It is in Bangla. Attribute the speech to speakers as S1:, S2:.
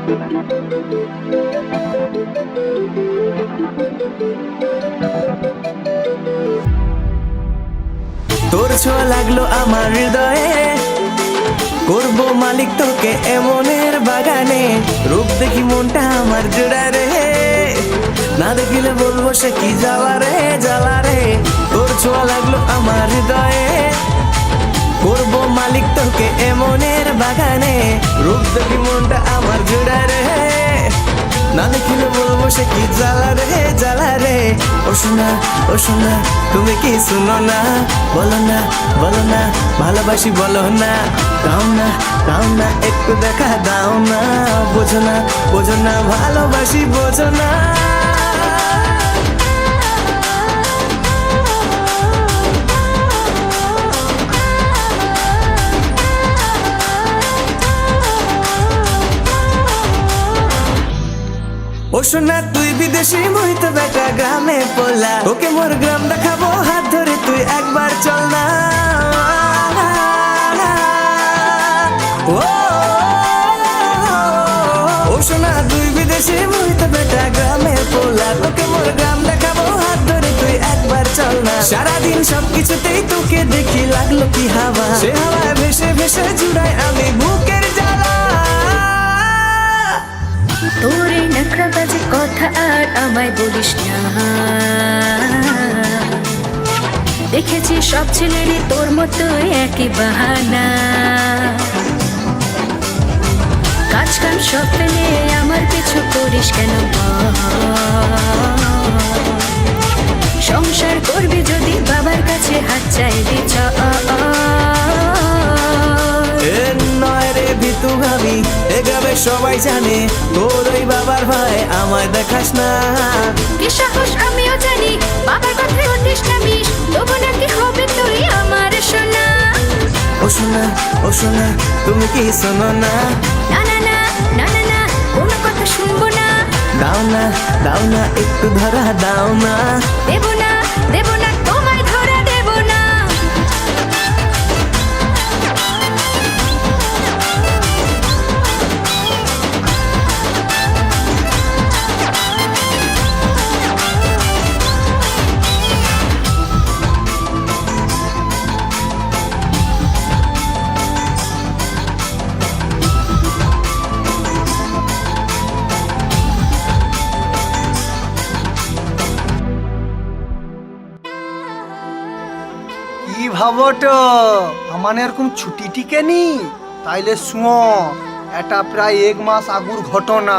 S1: তোর ছোঁয়া লাগলো আমার হৃদয়ে, করবো মালিক তোকে এমনের বাগানে। রূপ দেখি মনটা আমার জোড়া রে, না দেখিলে বলবো সে কি জ্বালা রে জ্বালা রে। তোর ছোঁয়া লাগলো আমার হৃদয়ে, করবো মালিক তোকে এমনের বাগানে। রূপ দেখি মনটা আমার জোড়া রে, না দেখিলে বলবো সে কি জ্বালা রে জ্বালা রে। ও সোনা ও সোনা তুমি কি শুনো না, বলো না বলো না ভালোবাসি বলো না। দাও না দাও না একটু দেখা দাও না, বোঝো না ভালোবাসি বোঝো না। ও সোনা তুই বিদেশি মহিত বেটা গ্রামে পোলা, ওকে মোর গ্রাম দেখাবো হাত ধরে তুই একবার চল না। ও সোনা তুই বিদেশি মহিত বেটা গ্রামে পোলা, ওকে মোর গ্রাম দেখাবো হাত ধরে তুই একবার চল না। সারাদিন সবকিছুতেই তোকে দেখি লাগলো কি হাওয়া, সে হাওয়ায় ভেসে ভেসে জুড়াই আমি বুকের জ্বালা।
S2: তোর এই নখরাবাজি কথা আর আমায় বলিস না, দেখেছি সব ছেলেরই তোর মতো একই বাহানা। কাজ কাম সব ফেলে আমার পিছু করিস কেন, সংসার করবি যদি বাবার কাছে হাত চাইবি চল।
S1: নয় রে ভিতু ভাবি, এ গ্রামে সবাই জানে তোর ওই বাবার ভাই আমায় দেখাস না।
S2: কি সাহস আমিও জানি, বাবার কথায় হতিস না মিশ, তবু নাকি হবে তুই আমার সোনা।
S1: ও সোনা ও সোনা তুমি কি শোনো না,
S2: না না না না না না কোনো কথা শুনবো না।
S1: দাও না একটু ধরা দাও না।
S2: দেব না তোমায় ধরা দেব না।
S3: কি ভাবটো আমার এরকম ছুটি টিকে নি, তাইলে শুঁ এটা প্রায় 1 মাস আগুর ঘটনা।